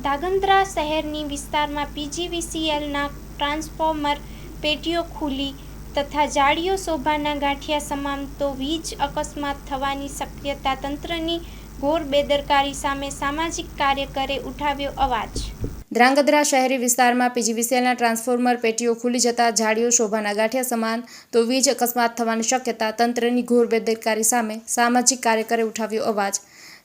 ધાંગધ્રા શહેરની વિસ્તારમાં પીજીવીસીએલના ટ્રાન્સફોર્મર પેટીઓ ખુલી તથા જાળીઓ શોભાના ગાંઠિયા સમાન તો વીજ અકસ્માત થવાની શક્યતા તંત્રની ઘોર બેદરકારી સામે સામાજિક કાર્યકરે ઉઠાવ્યો અવાજ। ધ્રાંગધ્રા શહેરી વિસ્તારમાં પીજીવીસીએલના ટ્રાન્સફોર્મર પેટીઓ ખુલી જતા જાળીઓ શોભાના ગાંઠિયા સમાન તો વીજ અકસ્માત થવાની શક્યતા તંત્રની ઘોર બેદરકારી સામે સામાજિક કાર્યકરે ઉઠાવ્યો અવાજ।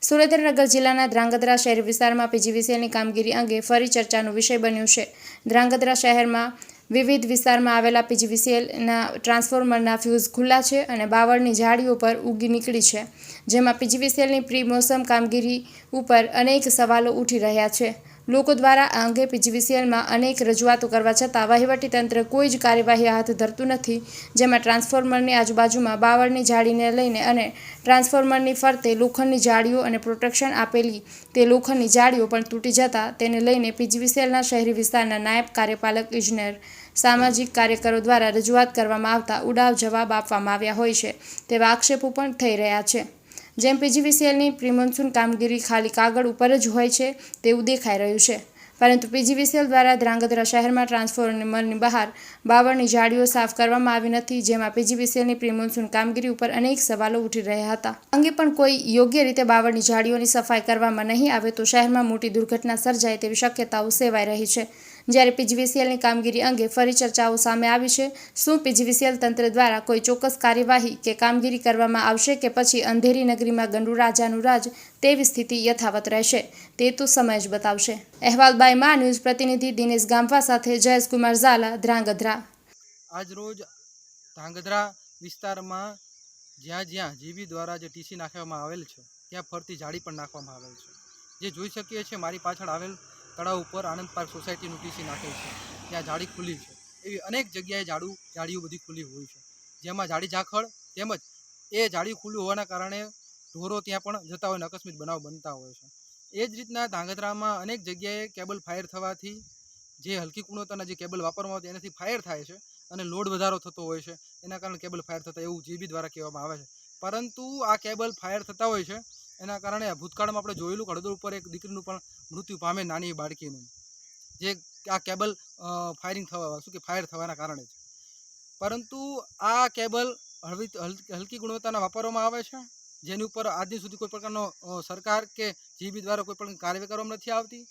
સુરેન્દ્રનગર જિલ્લાના ધ્રાંગધ્રા શહેરી વિસ્તારમાં પીજીવીસીએલની કામગીરી અંગે ફરી ચર્ચાનો વિષય બન્યો છે। ધ્રાંગધ્રા શહેરમાં વિવિધ વિસ્તારમાં આવેલા પીજીવીસીએલના ટ્રાન્સફોર્મરના ફ્યુઝ ખુલ્લા છે અને બાવળની જાળીઓ પર ઉગી નીકળી છે, જેમાં પીજીવીસીએલની પ્રી મોસમ કામગીરી ઉપર અનેક સવાલો ઉઠી રહ્યા છે। લોકો દ્વારા આ અંગે પીજીવીસીએલમાં અનેક રજૂઆતો કરવા છતાં વહીવટીતંત્ર કોઈ જ કાર્યવાહી હાથ ધરતું નથી, જેમાં ટ્રાન્સફોર્મરની આજુબાજુમાં બાવળની જાળીને લઈને અને ટ્રાન્સફોર્મરની ફરતે લોખંડની જાળીઓ અને પ્રોટેક્શન આપેલી તે લોખંડની જાળીઓ પણ તૂટી જતા તેને લઈને પીજીવીસીએલના શહેરી વિસ્તારના નાયબ કાર્યપાલક ઇજનેર સામાજિક કાર્યકરો દ્વારા રજૂઆત કરવામાં આવતા ઉડાવ જવાબ આપવામાં આવ્યા હોય છે તેવા આક્ષેપો પણ થઈ રહ્યા છે। જેમ પીજીવીસીએલની પ્રિમોન્સૂન કામગીરી ખાલી કાગળ ઉપર જ હોય છે તેવું દેખાઈ રહ્યું છે, પરંતુ પીજીવીસીએલ દ્વારા ધ્રાંગધ્રા શહેરમાં ટ્રાન્સફોર્મરની બહાર બાવળની જાળીઓ સાફ કરવામાં આવી નથી, જેમાં પીજીવીસીએલની પ્રિમોન્સૂન કામગીરી ઉપર અનેક સવાલો ઉઠી રહ્યા હતા। અંગે પણ કોઈ યોગ્ય રીતે બાવળની જાળીઓની સફાઈ કરવામાં નહીં આવે તો શહેરમાં મોટી દુર્ઘટના સર્જાય તેવી શક્યતાઓ સેવાઈ રહી છે। જ્યારે પીજીવીસીએલની કામગીરી અંગે ફરી ચર્ચાઓ સામે આવી છે। શું પીજીવીસીએલ તંત્ર દ્વારા કોઈ ચોક્કસ કાર્યવાહી કે કામગીરી કરવામાં આવશે કે પછી અંધેરી નગરીમાં ગંડુ રાજાનું રાજ તેવી સ્થિતિ યથાવત રહેશે તે તો સમય જ બતાવશે। અહેવાલ બાય મા ન્યૂઝ પ્રતિનિધિ દિનેશ ગામવા સાથે જયેશકુમાર ઝાલા, ધ્રાંગધ્રા। આજ રોજ ધ્રાંગધ્રા વિસ્તારમાં જ્યાં જીબી દ્વારા જે ટીસી નાખવામાં આવેલ છે ત્યાં ફરતી જાળી પણ નાખવામાં આવેલ છે। જે જોઈ શકીએ છીએ મારી પાછળ આવેલ તળાવ ઉપર આનંદ પાર્ક સોસાયટીનું ટીસી નાખેલ છે, ત્યાં જાળી ખુલ્લી છે। એવી અનેક જગ્યાએ જાળીઓ બધી ખુલ્લી હોય છે, જેમાં જાળી ઝાખળ તેમજ એ જાળી ખુલ્લી હોવાના કારણે ઢોરો ત્યાં પણ જતા હોય અને આકસ્મિક બનાવ બનતા હોય છે। એ જ રીતના ધ્રાંગધ્રામાં અનેક જગ્યાએ કેબલ ફાયર થવાથી જે હલકી ગુણવત્તાના જે કેબલ વાપરવામાં આવે એનાથી ફાયર થાય છે અને લોડ વધારો થતો હોય છે, એના કારણે કેબલ ફાયર થતા એવું જીબી દ્વારા કહેવામાં આવે છે। પરંતુ આ કેબલ ફાયર થતા હોય છે એના કારણે ભૂતકાળમાં આપણે જોયેલું હળદર ઉપર એક દીકરીનું પણ મૃત્યુ પામે, નાની બાળકીનું, જે આ કેબલ ફાયર થવાના કારણે છે। પરંતુ આ કેબલ હલકી ગુણવત્તાના વાપરવામાં આવે છે, જેની ઉપર આજની સુધી કોઈ પ્રકારનો સરકાર કે જીબી દ્વારા કોઈ પણ કાર્યવાહી કરવામાં નથી આવતી।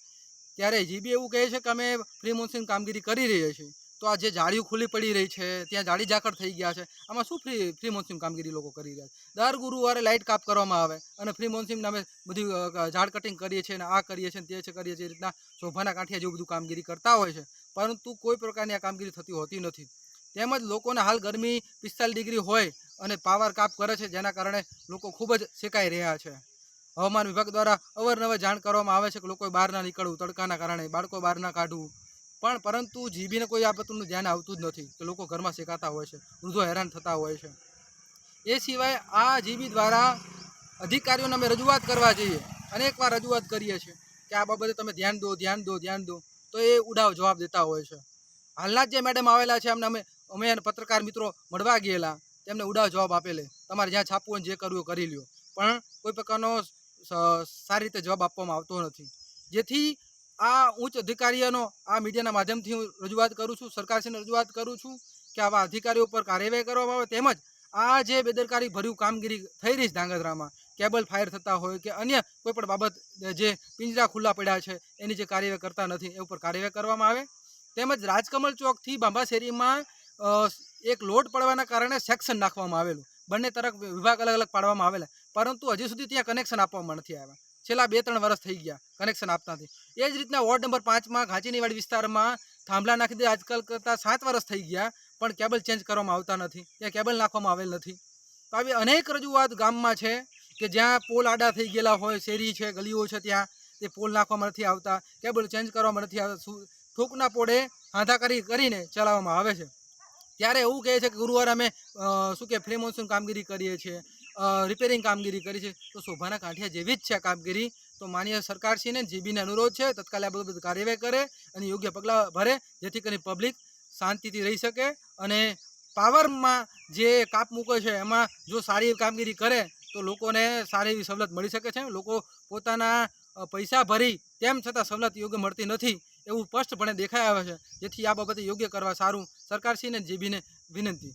ત્યારે જીબી એવું કહે છે કે અમે પ્રી મોન્સૂન કામગીરી કરી રહ્યા છીએ, તો આ જે જાળીઓ ખુલ્લી પડી રહી છે ત્યાં જાળી ઝાકળ થઈ ગયા છે, આમાં શું પ્રી મોન્સૂન કામગીરી લોકો કરી રહ્યા છે? દર ગુરુવારે લાઇટ કાપ કરવામાં આવે અને પ્રી મોન્સૂન નામે બધી ઝાડ કટિંગ કરીએ છીએ અને આ કરીએ છીએ તે છે કરીએ છીએ, એ રીતના શોભાના કાંઠિયા જેવું બધું કામગીરી કરતા હોય છે, પરંતુ કોઈ પ્રકારની આ કામગીરી થતી હોતી નથી। તેમજ લોકોને હાલ ગરમી 45 ડિગ્રી હોય અને પાવર કાપ કરે છે, જેના કારણે લોકો ખૂબ જ શેકાઈ રહ્યા છે। હવામાન વિભાગ દ્વારા અવારનવાર જાણ કરવામાં આવે છે કે લોકોએ બહાર ના નીકળવું, તડકાના કારણે બાળકો બહાર ના કાઢવું, પરંતુ જીબીને કોઈ આ બાબતનું ધ્યાન આવતું જ નથી કે લોકો ઘરમાં શેકાતા હોય છે, વૃદ્ધો હેરાન થતા હોય છે। એ સિવાય આ જીબી દ્વારા અધિકારીઓને અમે રજૂઆત કરવા જઈએ, અનેકવાર રજૂઆત કરીએ છીએ કે આ બાબતે તમે ધ્યાન દો, તો એ ઉડાવ જવાબ દેતા હોય છે। હાલના જે મેડમ આવેલા છે અમે પત્રકાર મિત્રો મળવા ગયેલા, તેમને ઉડાવ જવાબ આપેલે તમારે જ્યાં છાપવું હોય જે કરવું કરી લ્યો, પણ કોઈ પ્રકારનો સારી રીતે જવાબ આપવામાં આવતો નથી। જેથી આ ઉચ્ચ અધિકારીઓનો આ મીડિયાના માધ્યમથી હું રજૂઆત કરું છું, સરકારશ્રીને રજૂઆત કરું છું કે આવા અધિકારીઓ પર કાર્યવાહી કરવામાં આવે, તેમજ આ જે બેદરકારી ભર્યું કામગીરી થઈ રહી છે ધ્રાંગધ્રામાં, કેબલ ફાયર થતા હોય કે અન્ય કોઈ પણ બાબત જે પિંજરા ખુલ્લા પડ્યા છે એની જે કાર્યવાહી કરતા નથી એ ઉપર કાર્યવાહી કરવામાં આવે। તેમજ રાજકમલ ચોકથી બાંભા શેરીમાં એક લોડ પડવાના કારણે સેક્શન નાખવામાં આવેલું, બંને તરફ વિભાગ અલગ અલગ પાડવામાં આવેલા, પરંતુ હજી સુધી ત્યાં કનેક્શન આપવામાં નથી આવ્યા। છેલ્લા 2-3 વર્ષ થઈ ગયા કનેક્શન આપતા નથી। એ જ રીતના વોર્ડ નંબર 5માં ઘાંચીનીવાડી વિસ્તારમાં થાંભલા નાખી દે આજકાલ કરતાં 7 વર્ષ થઈ ગયા, પણ કેબલ ચેન્જ કરવામાં આવતા નથી, ત્યાં કેબલ નાખવામાં આવેલ નથી। તો આવી અનેક રજૂઆત ગામમાં છે કે જ્યાં પોલ આડા થઈ ગયેલા હોય, શેરી છે, ગલીઓ છે, ત્યાં તે પોલ નાખવામાં નથી આવતા, કેબલ ચેન્જ કરવામાં નથી આવતા, ઠોકના પોડે હાંધા કરીને ચલાવવામાં આવે છે। ત્યારે એવું કહે છે કે ગુરુવારે અમે પ્રી મોન્સૂન કામગીરી કરીએ છીએ, રિપેરિંગ કામગીરી કરી છે, તો શોભાના કાંઠિયા જેવી જ છે આ કામગીરી। તો માનીય સરકારશ્રીને જીબીને અનુરોધ છે તત્કાલ આ બધું કાર્યવાહી કરે અને યોગ્ય પગલાં ભરે, જેથી કરીને પબ્લિક શાંતિથી રહી શકે અને પાવરમાં જે કાપ મૂકે છે એમાં જો સારી કામગીરી કરે તો લોકોને સારી એવી સવલત મળી શકે છે। લોકો પોતાના પૈસા ભરી તેમ છતાં સવલત યોગ્ય મળતી નથી એવું સ્પષ્ટપણે દેખાઈ આવે છે, જેથી આ બાબતે યોગ્ય કરવા સારું સરકારશ્રીને જીબીને વિનંતી.